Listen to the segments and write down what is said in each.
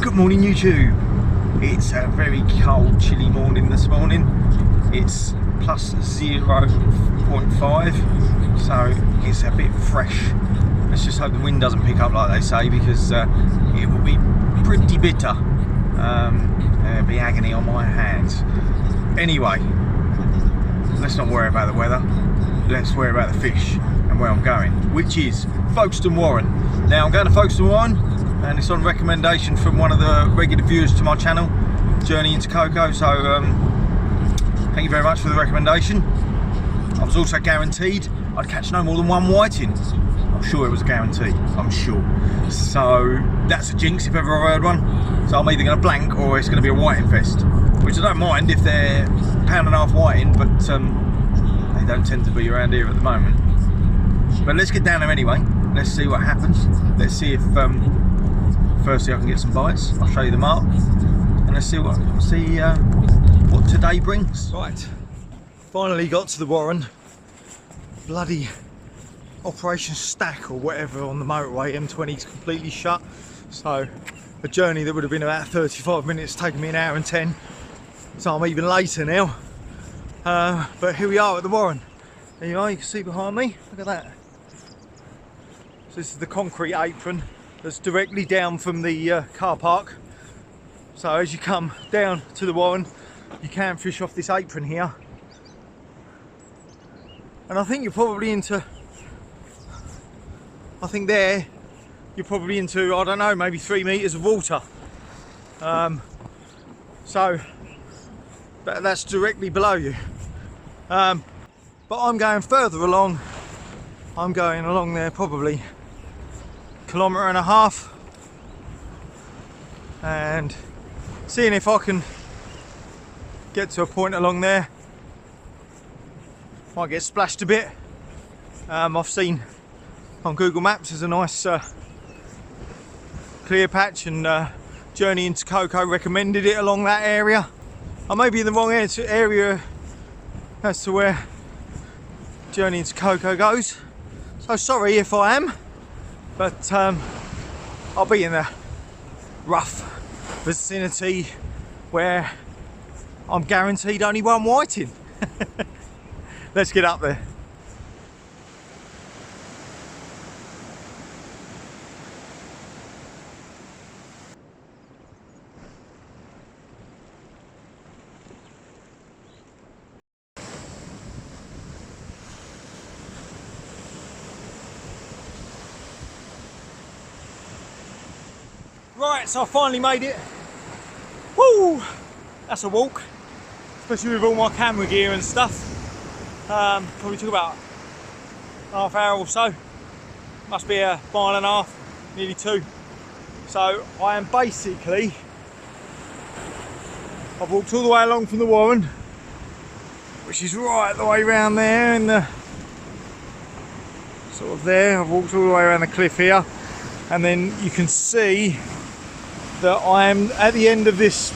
Good morning YouTube. It's a very cold, chilly morning this morning. It's plus 0.5, so it's a bit fresh. Let's just hope the wind doesn't pick up like they say, because it will be pretty bitter. There'll be agony on my hands. Anyway, let's not worry about the weather. Let's worry about the fish and where I'm going, which is Folkestone Warren. Now I'm going to Folkestone Warren, and it's on recommendation from one of the regular viewers to my channel, Journey into Coco. So thank you very much for the recommendation. I was also guaranteed I'd catch no more than one whiting. I'm sure it was a guarantee, I'm sure. So that's a jinx if ever I heard one. So I'm either going to blank or it's going to be a whiting fest, which I don't mind if they're £1.5 whiting, but they don't tend to be around here at the moment. But let's get down there anyway. Let's see what happens. Let's see if firstly I can get some bites. I'll show you the mark, and let's see what today brings. Right, finally got to the Warren. Bloody Operation Stack or whatever on the motorway, M20 is completely shut. So a journey that would have been about 35 minutes taking me an hour and 10. So I'm even later now. But here we are at the Warren. There you are, you can see behind me. Look at that. So this is the concrete apron that's directly down from the car park. So as you come down to the Warren, you can fish off this apron here. And I think you're probably into, I don't know, maybe 3 meters of water. So that's directly below you. But I'm going further along. I'm going along there probably 1.5 kilometers, and seeing if I can get to a point along there. Might get splashed a bit. I've seen on Google Maps there's a nice clear patch, and Journey into Coco recommended it along that area. I may be in the wrong area as to where Journey into Coco goes, so sorry if I am, but I'll be in the rough vicinity where I'm guaranteed only one whiting. Let's get up there. Right, so I finally made it. Woo! That's a walk, especially with all my camera gear and stuff. Probably took about half hour or so. Must be a 1.5 miles, nearly 2. So I am basically, I've walked all the way along from the Warren, which is right the way around there, and sort of there. I've walked all the way around the cliff here, and then you can see that I'm at the end of this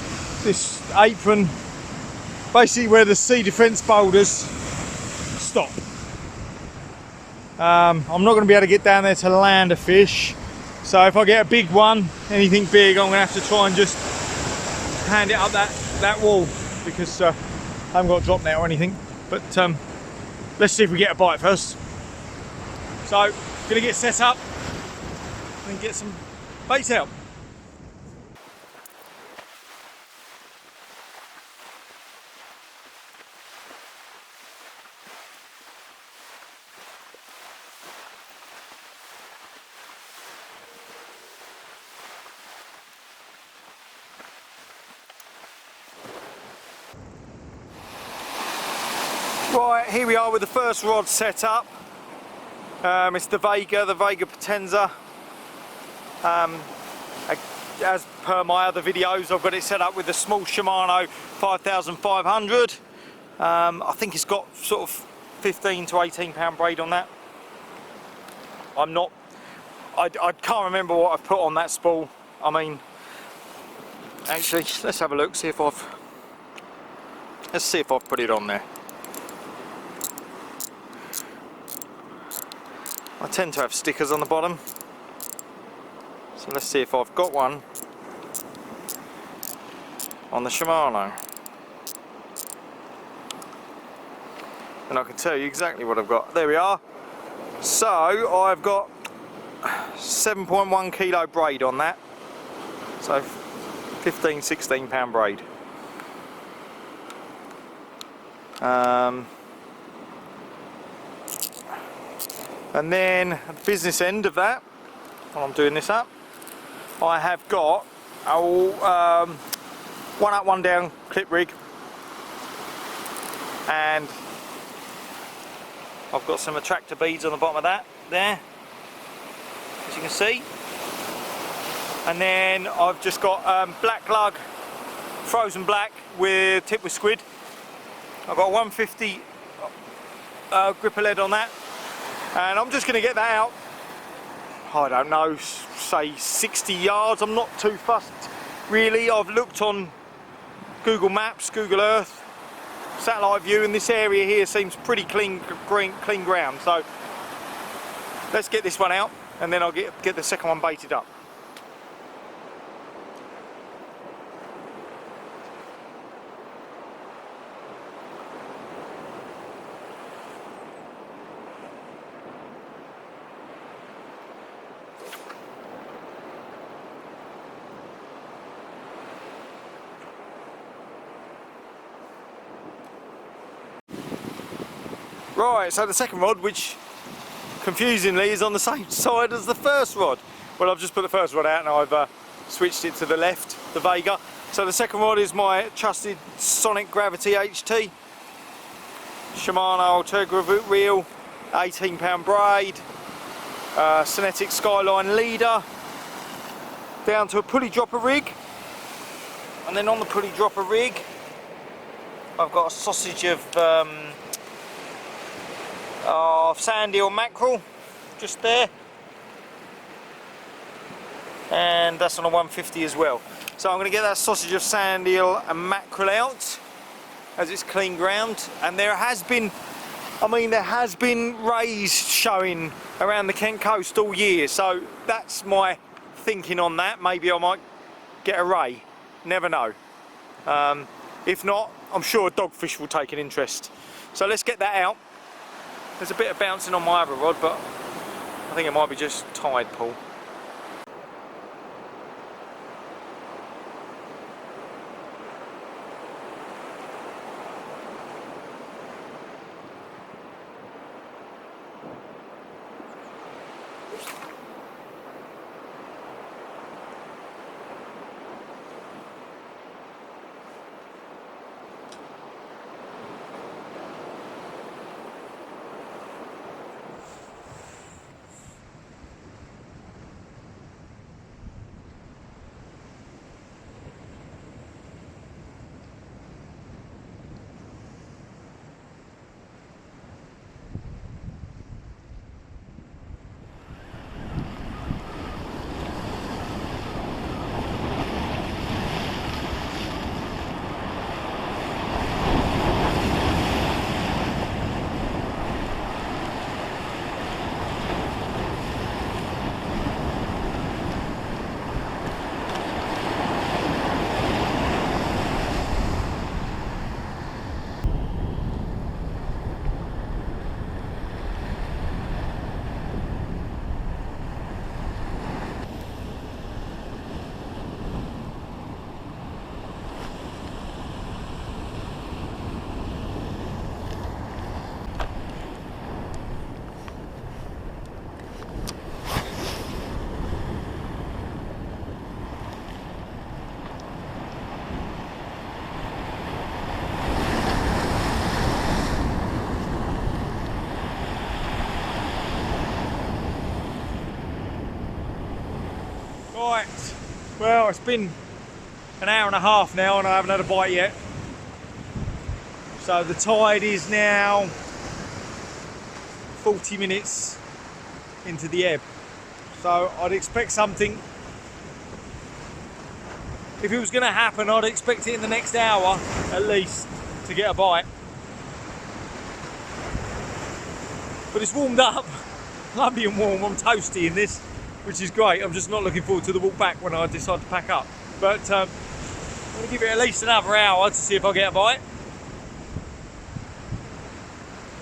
apron, basically where the sea defence boulders stop. I'm not going to be able to get down there to land a fish, so if I get a big one, anything big, I'm going to have to try and just hand it up that wall, because I haven't got a drop net or anything. But let's see if we get a bite first. So going to get set up and get some baits out. Right, here we are with the first rod set up. It's the Vega Potenza. As per my other videos, I've got it set up with the small Shimano 5500. I think it's got sort of 15 to 18 pound braid on that. I can't remember what I've put on that spool. I mean, actually, let's have a look, see if I've put it on there. I tend to have stickers on the bottom, so let's see if I've got one on the Shimano. And I can tell you exactly what I've got. There we are. So I've got 7.1 kilo braid on that. So 15-16 pound braid. And then at the business end of that, while I'm doing this up, I have got a one up, one down clip rig, and I've got some attractor beads on the bottom of that there, as you can see. And then I've just got black lug, frozen black with tip with squid. I've got 150 gripper lead on that, and I'm just going to get that out, I don't know, say 60 yards. I'm not too fussed really. I've looked on Google Maps, Google Earth, satellite view, and this area here seems pretty clean ground. So let's get this one out, and then I'll get the second one baited up. Right, so the second rod, which confusingly is on the same side as the first rod. Well, I've just put the first rod out and I've switched it to the left, the Vega. So the second rod is my trusted Sonic Gravity HT. Shimano Ultegra reel, 18 pound braid, Cinetic Skyline leader, down to a pulley dropper rig. And then on the pulley dropper rig, I've got a sausage of sandy or mackerel just there, and that's on a 150 as well. So I'm going to get that sausage of sand eel and mackerel out as it's clean ground. And there has been rays showing around the Kent coast all year, so that's my thinking on that. Maybe I might get a ray, never know. If not, I'm sure a dogfish will take an interest. So let's get that out. There's a bit of bouncing on my other rod, but I think it might be just tide pull. Right, well, it's been an hour and a half now and I haven't had a bite yet. So the tide is now 40 minutes into the ebb. So I'd expect something. If it was going to happen, I'd expect it in the next hour at least to get a bite. But it's warmed up, lovely and warm. I'm toasty in this, which is great. I'm just not looking forward to the walk back when I decide to pack up. But I'm going to give it at least another hour to see if I get a bite.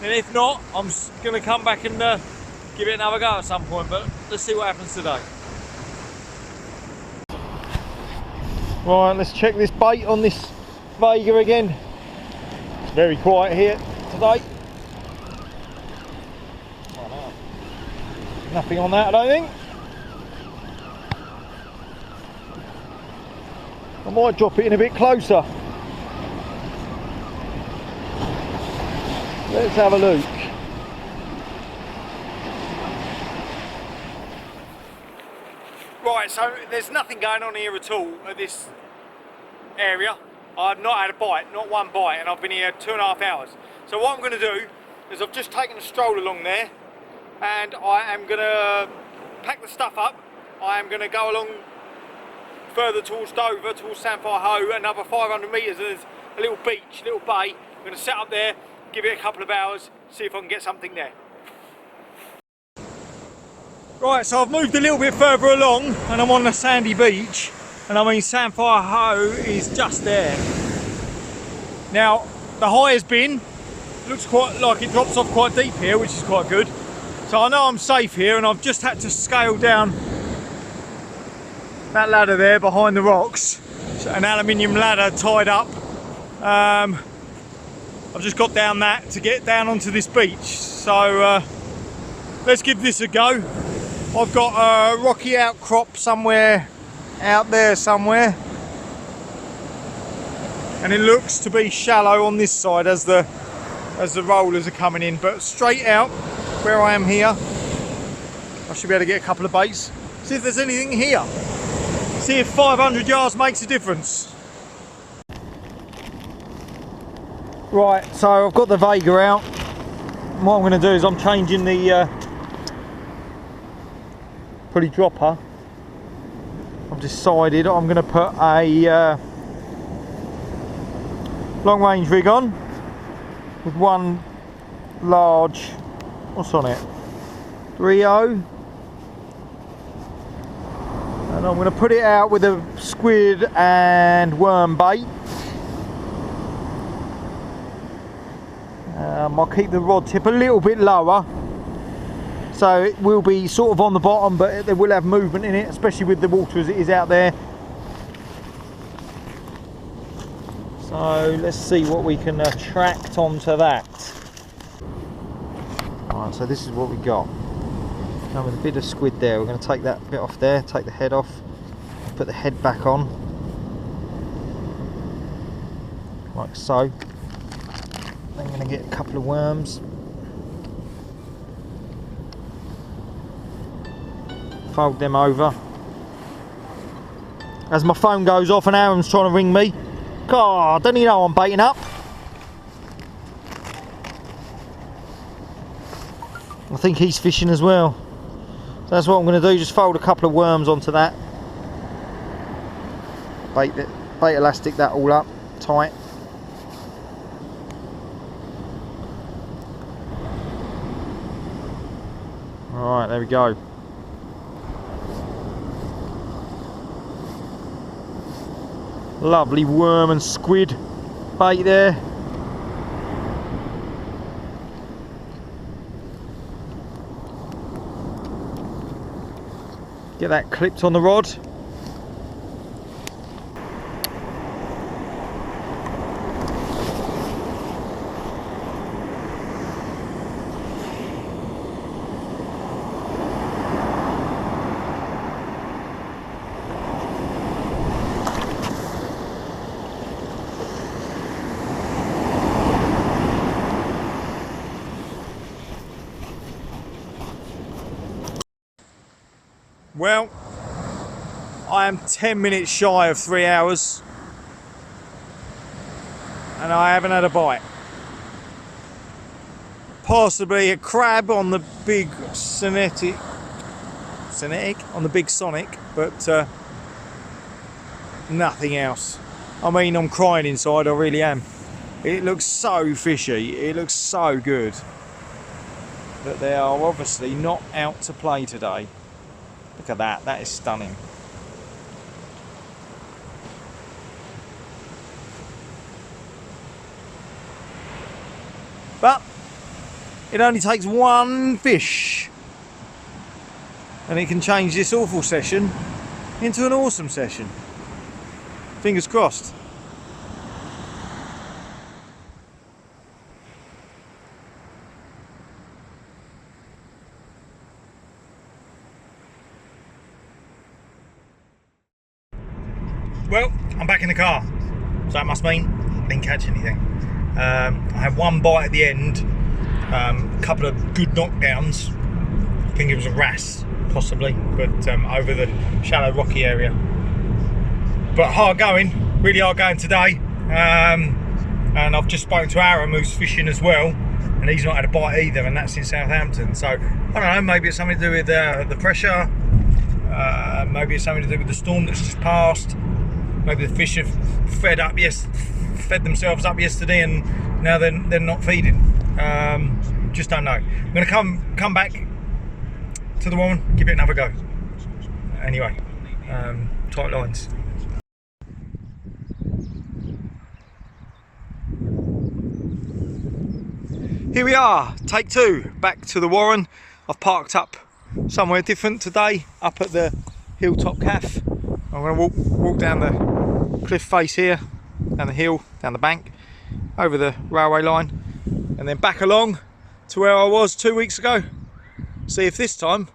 And if not, I'm going to come back and give it another go at some point, but let's see what happens today. Right, let's check this bait on this Vega again. It's very quiet here today. Oh, no. Nothing on that, I don't think. I might drop it in a bit closer. Let's have a look. Right, so there's nothing going on here at all at this area. I've not had a bite, not one bite, and I've been here 2.5 hours. So what I'm going to do is I've just taken a stroll along there, and I am going to pack the stuff up. I am going to go along further towards Dover, towards Samphire Hoe, another 500 metres. There's a little beach, little bay. I'm going to set up there, give it a couple of hours, see if I can get something there. Right, so I've moved a little bit further along and I'm on the sandy beach, and I mean Samphire Hoe is just there. Now the high has been, looks quite like it drops off quite deep here, which is quite good. So I know I'm safe here, and I've just had to scale down that ladder there behind the rocks. It's an aluminium ladder tied up. I've just got down that to get down onto this beach. So let's give this a go. I've got a rocky outcrop somewhere out there somewhere, and it looks to be shallow on this side as the rollers are coming in, but straight out where I am here I should be able to get a couple of baits. See if there's anything here, see if 500 yards makes a difference. Right, so I've got the Vega out, and what I'm going to do is I'm changing the pulley dropper. I've decided I'm going to put a long range rig on with one large, what's on it, 3.0, and I'm going to put it out with a squid and worm bait. I'll keep the rod tip a little bit lower, so it will be sort of on the bottom, but it will have movement in it, especially with the water as it is out there. So let's see what we can attract onto that. Alright, so this is what we got. Now with a bit of squid there, we're going to take that bit off there, take the head off, put the head back on, like so. I'm going to get a couple of worms. Fold them over. As my phone goes off and Aaron's trying to ring me. God, don't you know I'm baiting up? I think he's fishing as well. So that's what I'm going to do, just fold a couple of worms onto that. Bait elastic that all up tight. Alright, there we go. Lovely worm and squid bait there. Get that clipped on the rod. Well, I am 10 minutes shy of 3 hours and I haven't had a bite. Possibly a crab on the big Sonic, on the big Sonic, but nothing else. I mean, I'm crying inside, I really am. It looks so fishy, it looks so good. But they are obviously not out to play today. Look at that, that is stunning. But it only takes one fish and it can change this awful session into an awesome session. Fingers crossed. Well, I'm back in the car, so that must mean I didn't catch anything. I had one bite at the end, a couple of good knockdowns. I think it was a wrasse, possibly, but over the shallow rocky area. But hard going, really hard going today. And I've just spoken to Aaron, who's fishing as well, and he's not had a bite either, and that's in Southampton. So I don't know, maybe it's something to do with the pressure, maybe it's something to do with the storm that's just passed. Maybe the fish have fed themselves up yesterday, and now they're not feeding. Just don't know. I'm going to come back to the one, give it another go. Anyway, tight lines. Here we are, take two, back to the Warren. I've parked up somewhere different today, up at the Hilltop Cafe. I'm going to walk down the cliff face here, down the hill, down the bank, over the railway line, and then back along to where I was 2 weeks ago. See if this time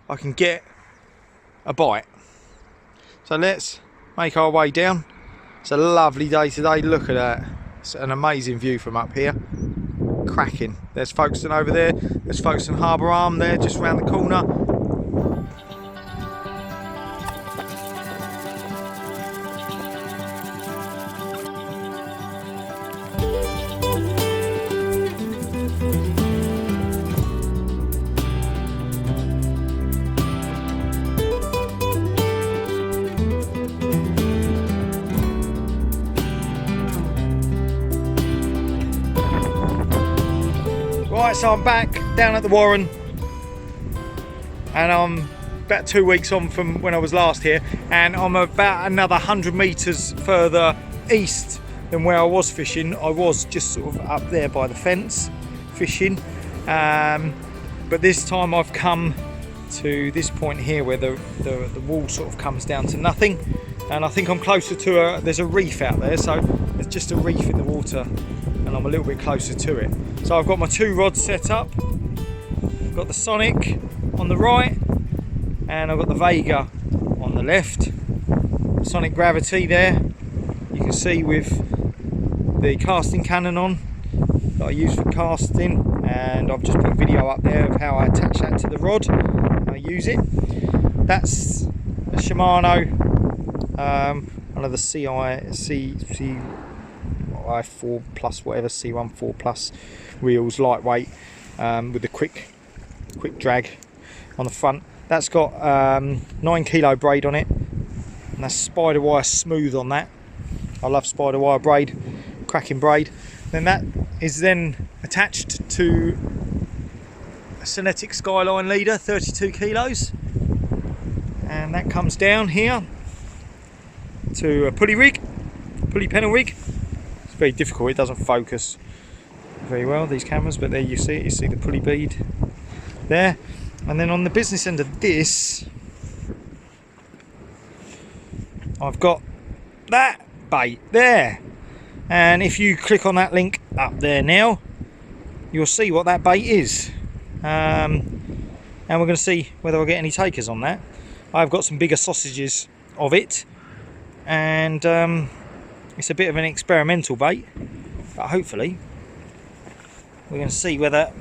I can get a bite. So let's make our way down. It's a lovely day today, look at that. It's an amazing view from up here. Cracking. There's Folkestone over there, there's Folkestone Harbour Arm there, just round the corner. Right, so I'm back down at the Warren, and I'm about 2 weeks on from when I was last here, and I'm about another 100 metres further east than where I was fishing. I was just sort of up there by the fence fishing, but this time I've come to this point here where the wall sort of comes down to nothing, and I think I'm closer to there's a reef out there, so there's just a reef in the water, and I'm a little bit closer to it. So I've got my two rods set up. I've got the Sonic on the right, and I've got the Vega on the left. Sonic Gravity there, you can see with the casting cannon on that I use for casting, and I've just put a video up there of how I attach that to the rod. I use it. That's a Shimano, one of the CI4 plus whatever, C14 plus reels, lightweight, with the quick drag on the front. That's got 9 kilo braid on it, and that's spider wire smooth on that. I love spider wire braid, cracking braid. Then that is then attached to a Cinetic Skyline leader, 32 kilos, and that comes down here to a pulley pennel rig. It's very difficult, it doesn't focus very well, these cameras, but there you see it, you see the pulley bead there. And then on the business end of this, I've got that bait there, and if you click on that link up there now, you'll see what that bait is, and we're going to see whether I get any takers on that. I've got some bigger sausages of it, and it's a bit of an experimental bait, but hopefully we're going to see whether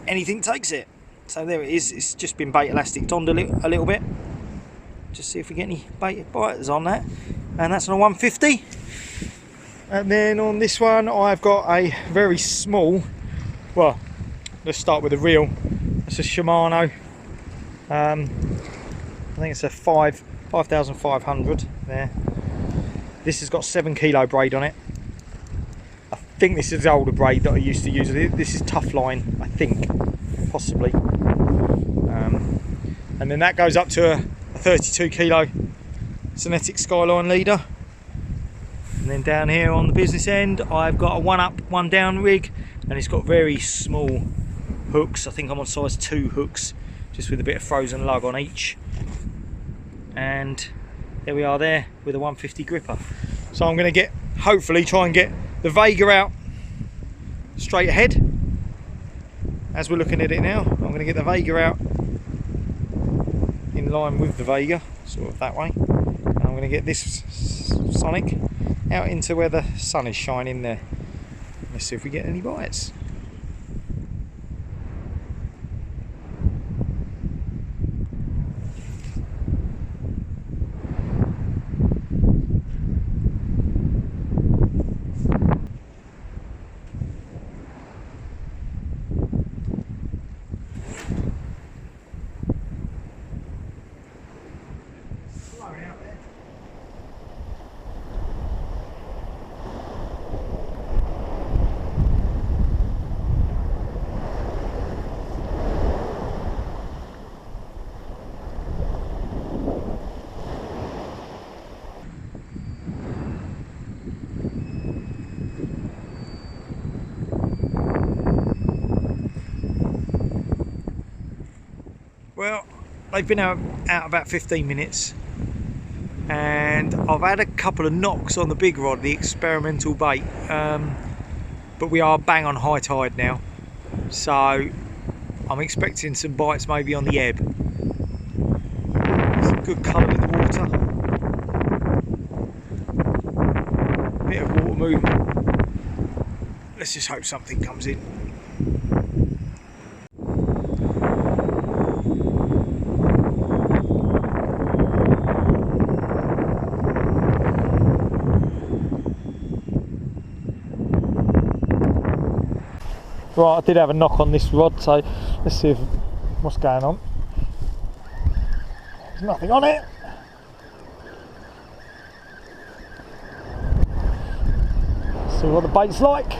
anything takes it. So there it is, it's just been bait elastic donned a little bit. Just see if we get any bait biters on that. And that's on a 150. And then on this one I've got a very small, well, let's start with the reel. It's a Shimano, I think it's a 5500 there. This has got 7 kilo braid on it. I think this is the older braid that I used to use. This is tough line, I think, possibly. And then that goes up to a 32 kilo Cinetic Skyline leader. And then down here on the business end, I've got a one up, one down rig and it's got very small hooks. I think I'm on size 2 hooks, just with a bit of frozen lug on each. And there we are there with a 150 gripper. So I'm going to hopefully try and get the Vega out straight ahead. As we're looking at it now, I'm going to get the Vega out in line with the Vega, sort of that way. And I'm going to get this Sonic out into where the sun is shining there. Let's see if we get any bites. Well, they've been out about 15 minutes, and I've had a couple of knocks on the big rod, the experimental bait, but we are bang on high tide now, so I'm expecting some bites maybe on the ebb. Some good colour in the water, bit of water movement. Let's just hope something comes in. Right, I did have a knock on this rod, so let's see what's going on. There's nothing on it. Let's see what the bait's like.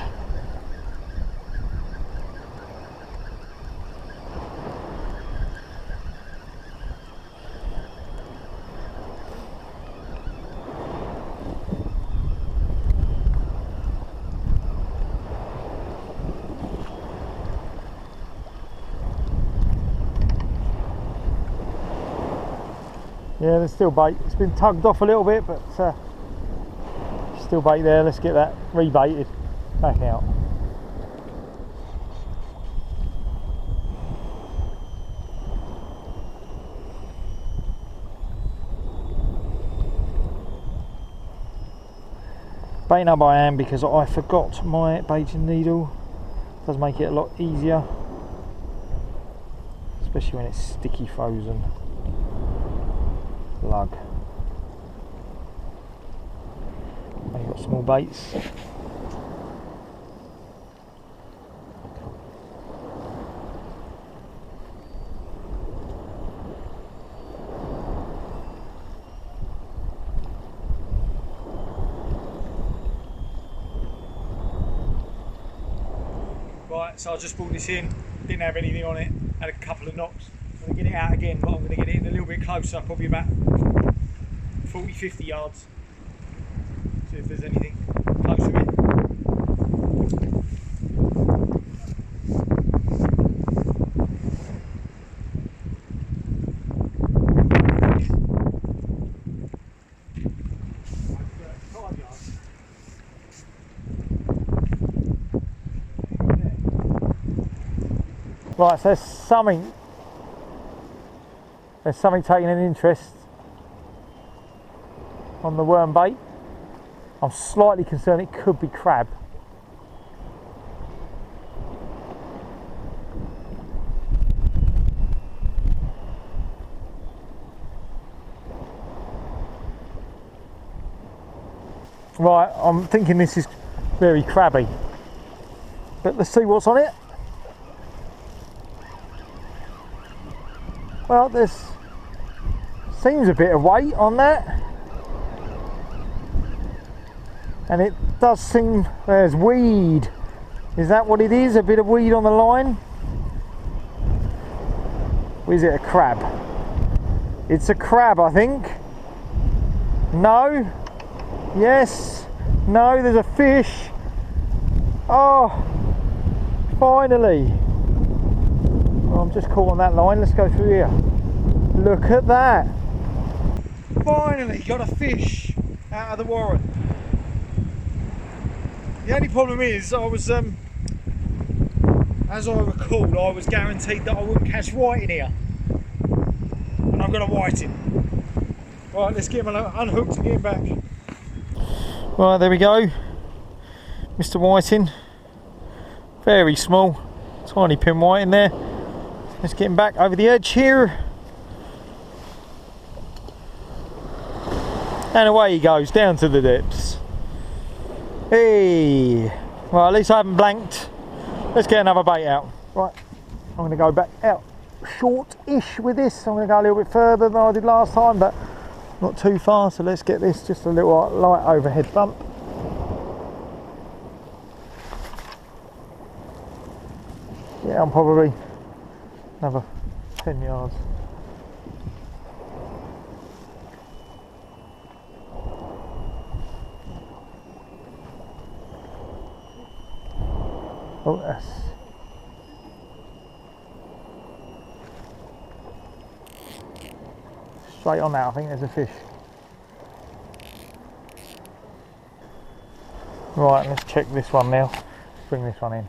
Yeah, there's still bait. It's been tugged off a little bit, but still bait there. Let's get that rebaited back out. Baiting up I am because I forgot my baiting needle. It does make it a lot easier, especially when it's sticky frozen. Lug. I've got small baits. Right, so I just brought this in, didn't have anything on it, had a couple of knocks. I'm going to get it out again, but I'm going to get it in a little bit closer, probably about 40-50 yards. See if there's anything close to it. Right, so there's something taking an interest on the worm bait. I'm slightly concerned it could be crab. Right, I'm thinking this is very crabby, but let's see what's on it. Well, there's seems a bit of weight on that, and it does seem there's weed. Is that what it is? A bit of weed on the line? Or is it a crab? It's a crab, I think. No? Yes? No, there's a fish. Oh, Finally. Oh, I'm just caught on that line. Let's go through here. Look at that. Finally got a fish out of the warren. The only problem is I was, as I recall, I was guaranteed that I wouldn't catch whiting here. And I've got a whiting. Right, let's get him unhooked and get him back. Right, there we go. Mr. Whiting. Very small. Tiny pin whiting there. Let's get him back over the edge here. And away he goes, down to the depths. Hey! Well, at least I haven't blanked. Let's get another bait out. Right, I'm going to go back out short-ish with this. I'm going to go a little bit further than I did last time, but not too far. So let's get this, just a little light overhead bump. Yeah, I'm probably another 10 yards. Oh, that's straight on now. I think there's a fish. Right, let's check this one now. Bring this one in.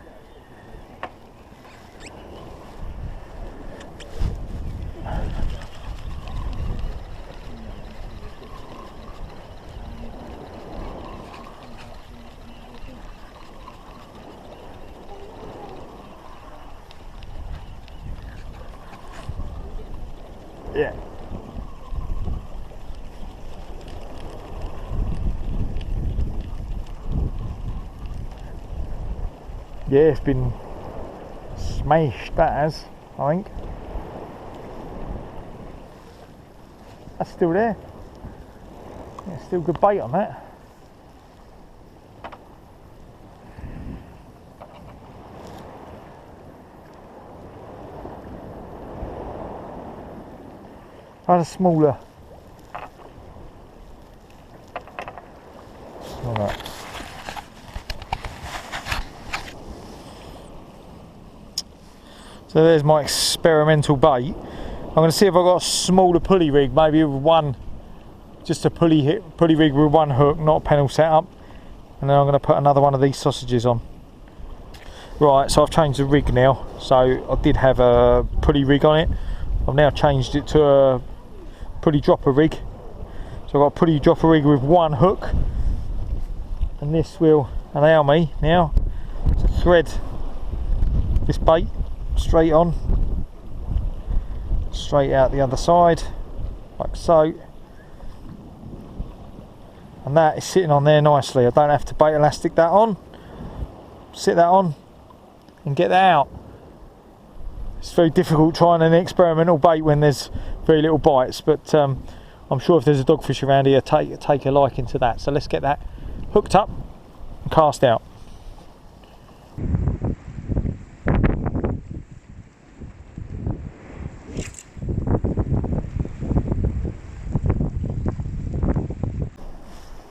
Yeah. Yeah, it's been smashed, that has, I think. That's still there. Yeah, still good bait on that. I had a smaller. Alright. So there's my experimental bait. I'm going to see if I've got a smaller pulley rig, maybe with one, just a pulley rig with one hook, not a panel setup. And then I'm going to put another one of these sausages on. Right, so I've changed the rig now. So I did have a pulley rig on it. I've now changed it to a pulley dropper rig. So I've got a pulley dropper rig with one hook, and this will allow me now to thread this bait straight on, straight out the other side, like so. And that is sitting on there nicely. I don't have to bait elastic that on, sit that on and get that out. It's very difficult trying an experimental bait when there's very little bites, but I'm sure if there's a dogfish around here, take a liking to that. So let's get that hooked up and cast out.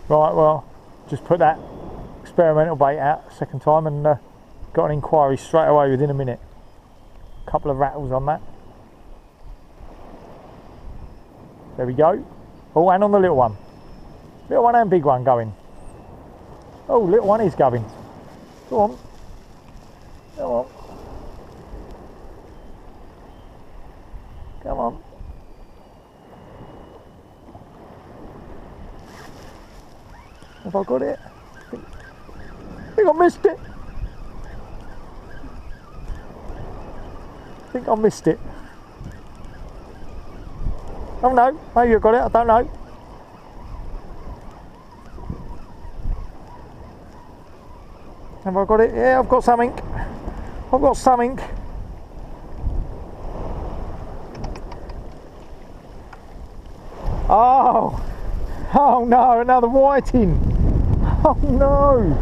Right, well, just put that experimental bait out a second time and got an inquiry straight away within a minute. Couple of rattles on that. There we go. Oh, and on the little one. Little one and big one going. Oh, little one is going. Go on. Come on. Come on. Have I got it? I think I missed it. I think I missed it. Oh no, maybe I got it, I don't know. Have I got it? Yeah, I've got something. I've got something. Oh! Oh no, another whiting. Oh no!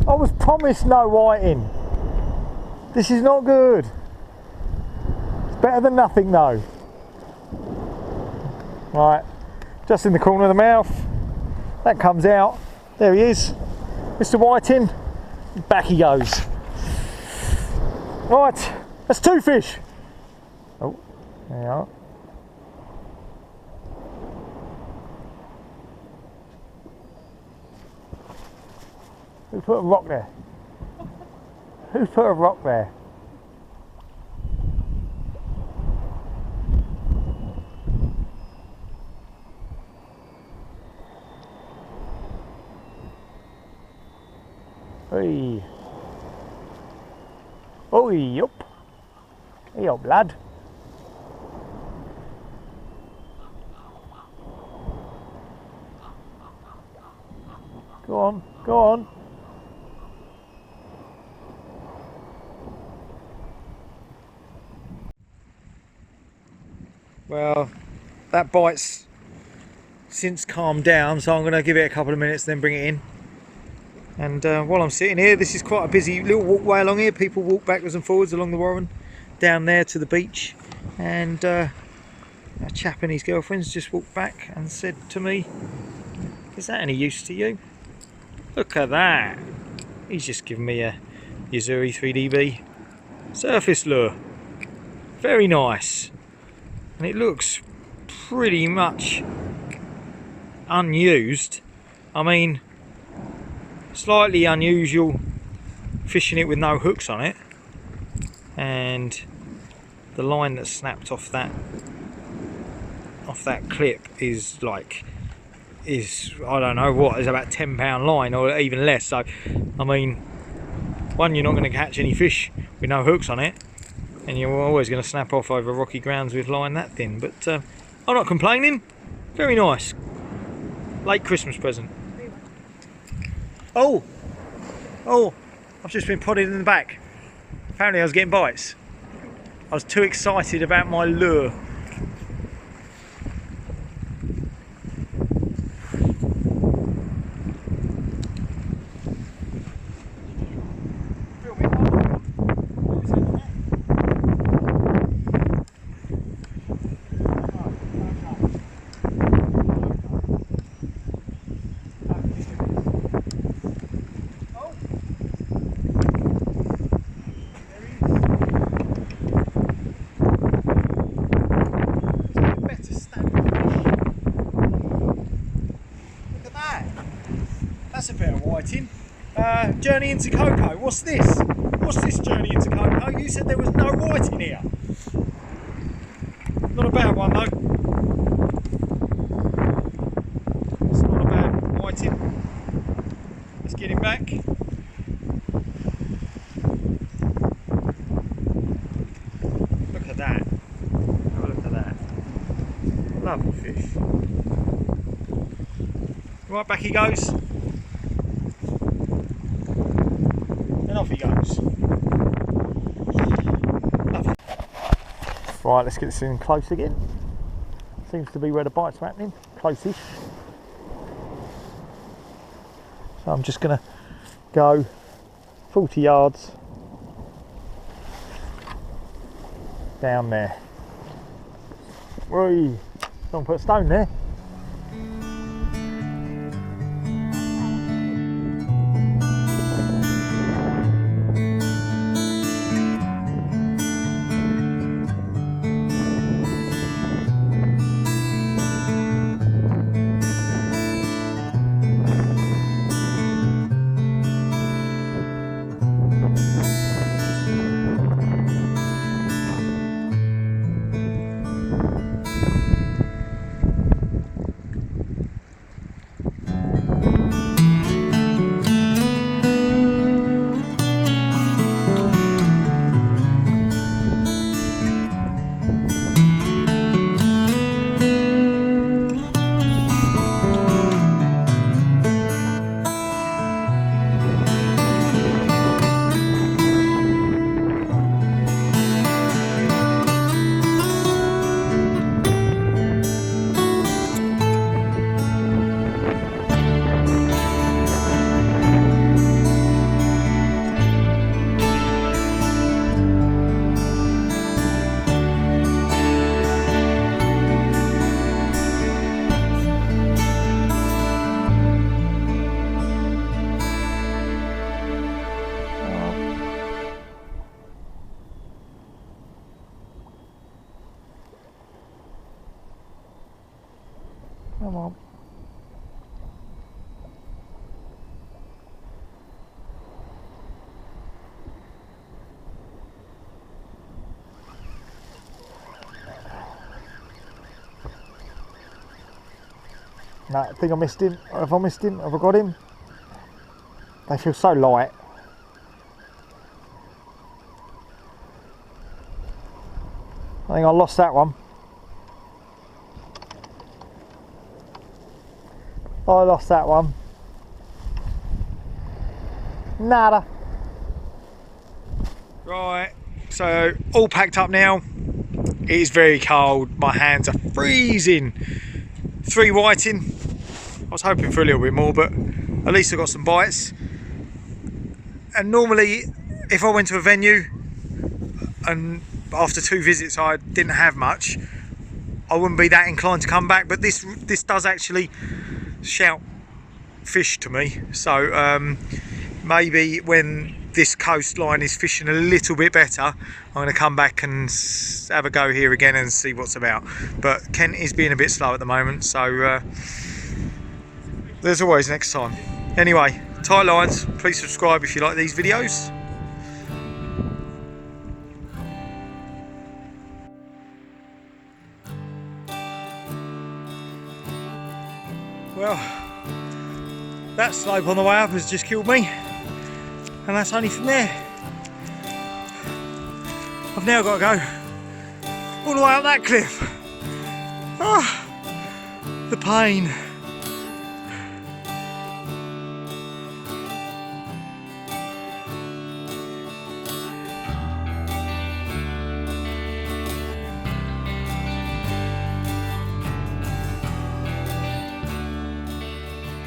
I was promised no whiting. This is not good. It's better than nothing though. Right, just in the corner of the mouth. That comes out. There he is. Mr. Whiting. Back he goes. Right, that's 2 fish. Oh, there you are. Who put a rock there? Who put a rock there? Hey. Oh, yup. Hey up, lad. Go on, go on. Well, that bite's since calmed down, so I'm going to give it a couple of minutes, then bring it in. And while I'm sitting here, this is quite a busy little walkway along here. People walk backwards and forwards along the Warren, down there to the beach. And a chap and his girlfriend's just walked back and said to me, "Is that any use to you?" Look at that. He's just given me a Yazuri 3DB surface lure. Very nice. And it looks pretty much unused. I mean, slightly unusual fishing it with no hooks on it, and the line that snapped off that clip is like, I don't know what, is about £10 line or even less. So I mean, one, you're not going to catch any fish with no hooks on it, and you're always going to snap off over rocky grounds with line that thin. But I'm not complaining. Very nice. Late Christmas present. Oh, I've just been prodded in the back. Apparently I was getting bites. I was too excited about my lure. That's a bit of whiting. Journey into Cocoa. What's this? What's this journey into Cocoa? You said there was no whiting here. Not a bad one though. It's not a bad whiting. Let's get him back. Look at that. Have a look at that. Lovely fish. Right, back he goes. And off he goes. Lovely. Right, let's get this in close again. Seems to be where the bites are happening. Close-ish. So I'm just going to go 40 yards down there. Whee! Don't put a stone there. No, I think I missed him. Have I missed him? Have I got him? They feel so light. I think I lost that one. I lost that one. Nada. Right, so all packed up now. It is very cold. My hands are freezing. 3 whiting. I was hoping for a little bit more, but at least I got some bites. And normally, if I went to a venue and after 2 visits I didn't have much, I wouldn't be that inclined to come back. But this does actually shout fish to me. So maybe when this coastline is fishing a little bit better, I'm going to come back and have a go here again and see what's about. But Kent is being a bit slow at the moment, so there's always next time. Anyway, tight lines. Please subscribe if you like these videos. Well, that slope on the way up has just killed me, and that's only from there. I've now got to go all the way up that cliff. Ah, the pain.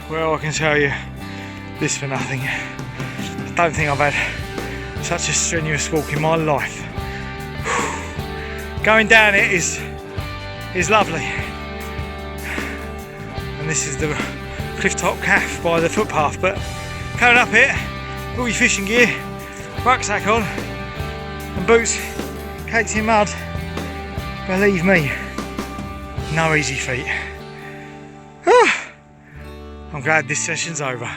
Well, I can tell you this for nothing. I don't think I've had such a strenuous walk in my life. Going down it is lovely. And this is the cliff top calf by the footpath, but coming up it, all your fishing gear, rucksack on and boots caked in mud. Believe me, no easy feat. I'm glad this session's over.